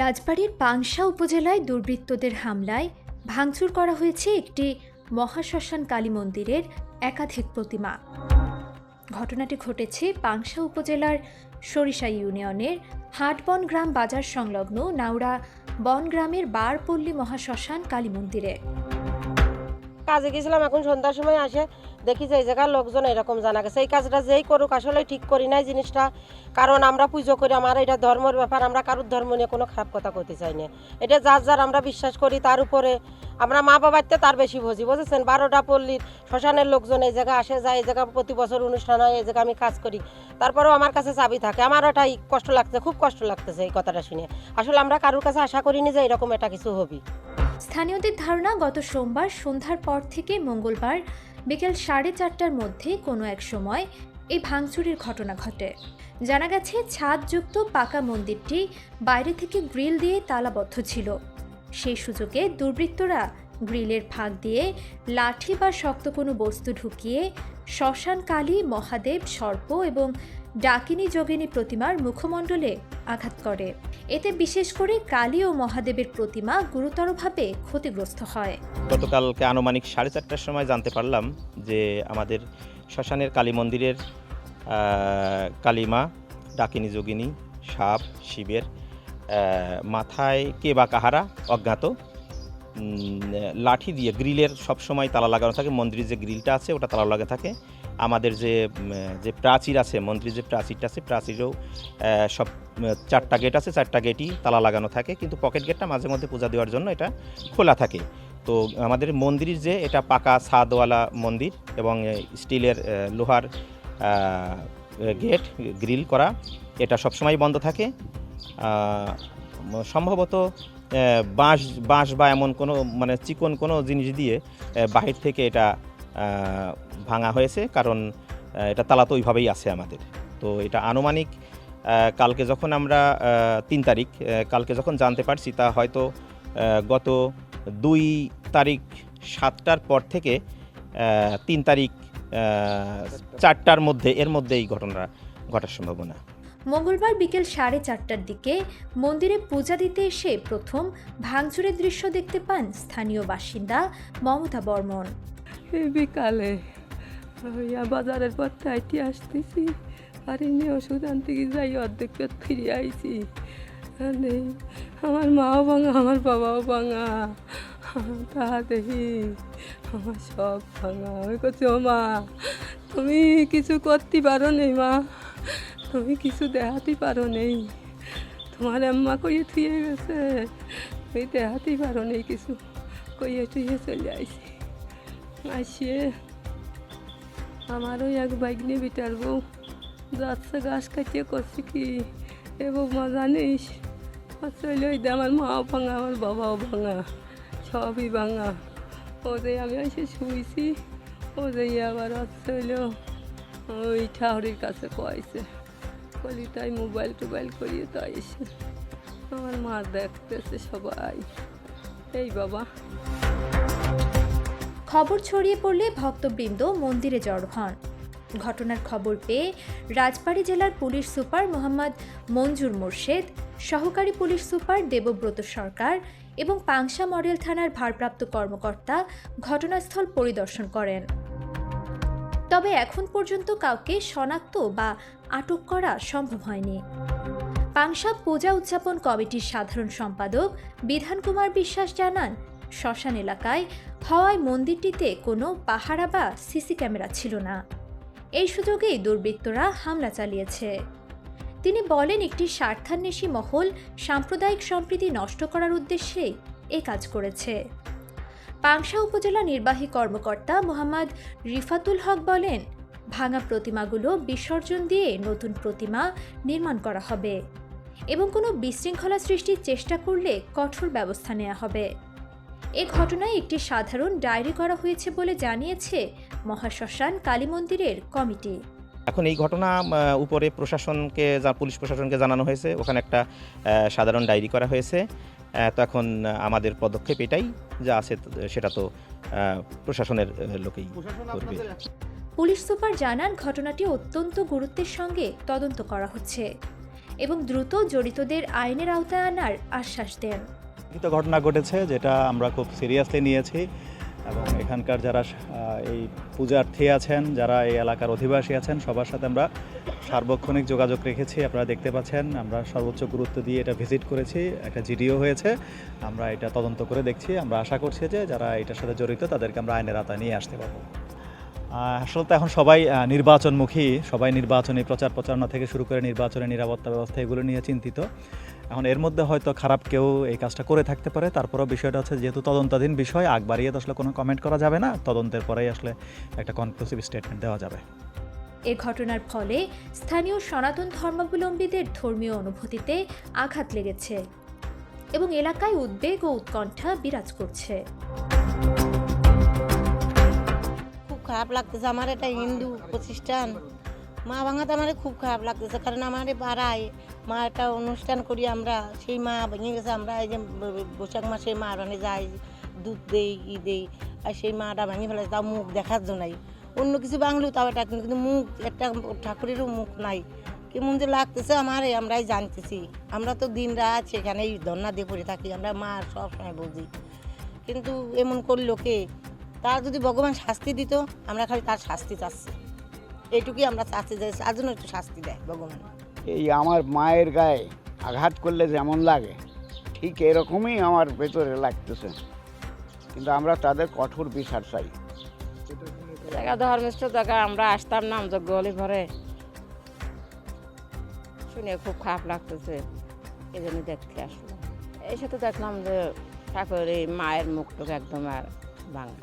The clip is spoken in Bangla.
রাজবাড়ীর পাংশা উপজেলায় দুর্বৃত্তদের হামলায় ভাঙচুর করা হয়েছে একটি মহাশ্মশান কালী মন্দিরের একাধিক প্রতিমা। ঘটনাটি ঘটেছে পাংশা উপজেলার সরিষা ইউনিয়নের হাটবন গ্রাম বাজার সংলগ্ন নাউড়া বন গ্রামের বারপল্লী মহাশ্মশান কালী মন্দিরে। কাজে গেছিলাম, এখন সন্ধ্যার সময় আসে দেখি যে এই জায়গার লোকজন এরকম জানা গেছে। এই কাজটা যেই করুক আসলে ঠিক করি নাই জিনিসটা, কারণ আমরা পুজো করি, আমার এটা ধর্মের ব্যাপার, আমরা কারোর ধর্ম নিয়ে কোনো খারাপ কথা করতে চাই না। এটা যার যার আমরা বিশ্বাস করি, তার উপরে আমরা মা বাবাতে তার বেশি বুঝি, বুঝেছেন। 12টা পল্লীর শ্মশানের লোকজন এই জায়গায় আসে যায়, এই জায়গা প্রতি বছর অনুষ্ঠান হয়, এই জায়গায় আমি কাজ করি, তারপরেও আমার কাছে চাবি থাকে। আমার এটাই কষ্ট লাগছে, খুব কষ্ট লাগতেছে এই কথাটা শুনে। আসলে আমরা কারোর কাছে আশা করিনি যে এরকম এটা কিছু হবে। স্থানীয়দের ধারণা, গত সোমবার সন্ধ্যার পর থেকে মঙ্গলবার বিকেল 4:30টার মধ্যে কোনো এক সময় এই ভাঙচুরের ঘটনা ঘটে। জানা গেছে, ছাদযুক্ত পাকা মন্দিরটি বাইরে থেকে গ্রিল দিয়ে তালাবদ্ধ ছিল। সেই সুযোগে দুর্বৃত্তরা গ্রিলের ফাঁক দিয়ে লাঠি বা শক্ত কোনো বস্তু ঢুকিয়ে শ্মশান কালী, মহাদেব, সর্প এবং ডাকিনী যোগিনী প্রতিমার মুখমণ্ডলে আঘাত করে। এতে বিশেষ করে কালী ও মহাদেবের প্রতিমা গুরুতরভাবে ক্ষতিগ্রস্ত হয়। গতকালকে আনুমানিক 4:30টার সময় জানতে পারলাম যে আমাদের শ্মশানের কালী মন্দিরের কালীমা, ডাকিনী যোগিনী, সাপ, শিবের মাথায় কে বা কাহারা অজ্ঞাত লাঠি দিয়ে গ্রিলের সবসময় তালা লাগানো থাকে। মন্দিরের যে গ্রিলটা আছে ওটা তালা লাগানো থাকে। আমাদের যে প্রাচীর আছে, মন্দিরের যে প্রাচীরটা আছে, প্রাচীরেও সব 4টা গেট আছে, 4টা গেটই তালা লাগানো থাকে, কিন্তু পকেট গেটটা মাঝে মধ্যে পূজা দেওয়ার জন্য এটা খোলা থাকে। তো আমাদের মন্দিরের যে এটা পাকা ছাদওয়ালা মন্দির এবং স্টিলের লোহার গেট গ্রিল করা, এটা সবসময় বন্ধ থাকে। সম্ভবত বাঁশ বা এমন কোনো চিকন কোনো জিনিস দিয়ে বাহির থেকে এটা ভাঙা হয়েছে, কারণ এটা তালা তো ওইভাবেই আছে আমাদের। তো এটা আনুমানিক কালকে যখন আমরা 3 তারিখ কালকে যখন জানতে পারছি, তা হয়তো গত 2 তারিখ 7টার পর থেকে 3 তারিখ 4টার মধ্যে এর মধ্যে এই ঘটনা ঘটার সম্ভাবনা। মঙ্গলবার বিকেল 4:30টার দিকে মন্দিরে পূজা দিতে এসে প্রথম ভাঙচুরের দৃশ্য দেখতে পান স্থানীয় বাসিন্দা মমতা বর্মন। এই বিকালে বাজারের পর তাইটি আসতেছি, আর এমনি ওষুধ আনতে গিয়ে যাই, অর্ধেক পেট ফিরে আইছি। আমার মাও ভাঙা, আমার বাবাও ভাঙা, তা দেখি আমার সব ভাঙা। ওই করছি, ও মা তুমি কিছু করতে পারো নেই, মা তুমি কিছু দেখাতে পারো নেই, তোমার আম্মা কইয়ে থুয়ে গেছে, তুমি দেখাতে পারো নেই কিছু, কইয়ে টুয়ে চলে আইছি। আসিয়ে আমারও এক বাইক নিয়ে বিটার বউ যাচ্ছে ঘাস কাটিয়ে করছি কি, এ বউ মা জানিস চলে ওই আমার মাও ভাঙা, আমার বাবাও ভাঙা, সবই ভাঙা। ও যে আমি এসে শুয়েছি, ও যে আবার চলে ওই ঠাউরির কাছে কয়েছে, বলি তাই মোবাইল টোবাইল করিয়ে তো এসে আমার মা দেখতেছে সবাই। এই বাবা, খবর ছড়িয়ে পড়লে ভক্তবৃন্দ মন্দিরে জড়ো হন। ঘটনার খবর পেয়ে রাজবাড়ী জেলার পুলিশ সুপার মোহাম্মদ মঞ্জুর মোর্শেদ, সহকারী পুলিশ সুপার দেবব্রত সরকার এবং পাংশা মডেল থানার ভারপ্রাপ্ত কর্মকর্তা ঘটনাস্থল পরিদর্শন করেন। তবে এখন পর্যন্ত কাউকে শনাক্ত বা আটক করা সম্ভব হয়নি। পাংশা পূজা উদযাপন কমিটির সাধারণ সম্পাদক বিধান কুমার বিশ্বাস জানান, শ্মশান এলাকায় হওয়ায় মন্দিরটিতে কোনো পাহারা বা সিসি ক্যামেরা ছিল না। এই সুযোগেই দুর্বৃত্তরা হামলা চালিয়েছে। তিনি বলেন, একটি স্বার্থান্বেষী মহল সাম্প্রদায়িক সম্প্রীতি নষ্ট করার উদ্দেশ্যেই এ কাজ করেছে। পাংশা উপজেলা নির্বাহী কর্মকর্তা মোহাম্মদ রিফাতুল হক বলেন, ভাঙা প্রতিমাগুলো বিসর্জন দিয়ে নতুন প্রতিমা নির্মাণ করা হবে এবং কোনো বিশৃঙ্খলা সৃষ্টির চেষ্টা করলে কঠোর ব্যবস্থা নেওয়া হবে। এ ঘটনায় একটি সাধারণ ডায়েরি করা হয়েছে বলে জানিয়েছে মহাশ্মশান কালী মন্দিরের কমিটি। এখন এই ঘটনা উপরে প্রশাসনকে, পুলিশ প্রশাসনকে জানানো হয়েছে, ওখানে একটা সাধারণ ডায়েরি করা হয়েছে। তো এখন আমাদের পদক্ষেপ এটাই যা আছে, সেটা তো প্রশাসনের লোকেই করবে। পুলিশ সুপার জানান, ঘটনাটি অত্যন্ত গুরুত্বের সঙ্গে তদন্ত করা হচ্ছে এবং দ্রুত জড়িতদের আইনের আওতায় আনার আশ্বাস দেন। লিখিত ঘটনা ঘটেছে, যেটা আমরা খুব সিরিয়াসলি নিয়েছি এবং এখানকার যারা এই পূজার্থী আছেন, যারা এই এলাকার অধিবাসী আছেন, সবার সাথে আমরা সার্বক্ষণিক যোগাযোগ রেখেছি। আপনারা দেখতে পাচ্ছেন আমরা সর্বোচ্চ গুরুত্ব দিয়ে এটা ভিজিট করেছি, একটা জিডিও হয়েছে, আমরা এটা তদন্ত করে দেখছি। আমরা আশা করছি যে যারা এটার সাথে জড়িত তাদেরকে আমরা আইনের আওতায় নিয়ে আসতে পারবো। আসলে তো এখন সবাই নির্বাচনমুখী, সবাই নির্বাচনী প্রচার প্রচারণা থেকে শুরু করে নির্বাচনের নিরাপত্তা ব্যবস্থা এগুলো নিয়ে চিন্তিত। এখন এর মধ্যে হয়তো খারাপ কেউ এই কাজটা করে থাকতে পারে, তারপরেও বিষয়টা হচ্ছে যেহেতু তদন্তাধীন বিষয়, আগ বাড়িয়ে তো আসলে কোনো কমেন্ট করা যাবে না, তদন্তের পরেই আসলে একটা কনক্লুসিভ স্টেটমেন্ট দেওয়া যাবে। এ ঘটনার ফলে স্থানীয় সনাতন ধর্মাবলম্বীদের ধর্মীয় অনুভূতিতে আঘাত লেগেছে এবং এলাকায় উদ্বেগ ও উৎকণ্ঠা বিরাজ করছে। খুব খারাপ লাগতেছে। আমার এটা হিন্দু প্রতিষ্ঠান, মা ভাঙাতে আমার খুব খারাপ লাগতেছে, কারণ আমার পাড়ায় মা একটা অনুষ্ঠান করি আমরা, সেই মা ভেঙে গেছে। আমরা এই যে বৈশাখ মাসে মা রানে যাই, দুধ দেই ই দেই, আর সেই মাটা ভেঙে ফেলে, তাও মুখ দেখার জন্য নাই। অন্য কিছু বাংলেও তাও একটা, কিন্তু মুখ একটা ঠাকুরেরও মুখ নাই। কেমন যে লাগতেছে আমার, আমরাই জানতেছি। আমরা তো দিন রাত সেখানেই ধর্না দিয়ে পড়ে থাকি, আমরা মা সব সময় বুঝি। কিন্তু এমন করলো কে? তার যদি ভগবান শাস্তি দিত, আমরা খালি তার শাস্তি চাচ্ছি, এইটুকুই আমরা চাচ্ছি, যে তার জন্য একটু শাস্তি দেয় ভগবান। এই আমার মায়ের গায়ে আঘাত করলে যেমন লাগে, ঠিক এরকমই আমার ভেতরে লাগতেছে, কিন্তু আমরা তাদের কঠোর বিচার চাই। জায়গা ধর্মস্থ জায়গা আমরা আসতাম না, যোগ্য হলে পরে শুনে খুব খারাপ লাগতেছে, এই জন্য দেখতে আসলাম। এই সাথে দেখলাম যে ঠাকুর এই মায়ের মুখটুকু একদম আর ভাঙা।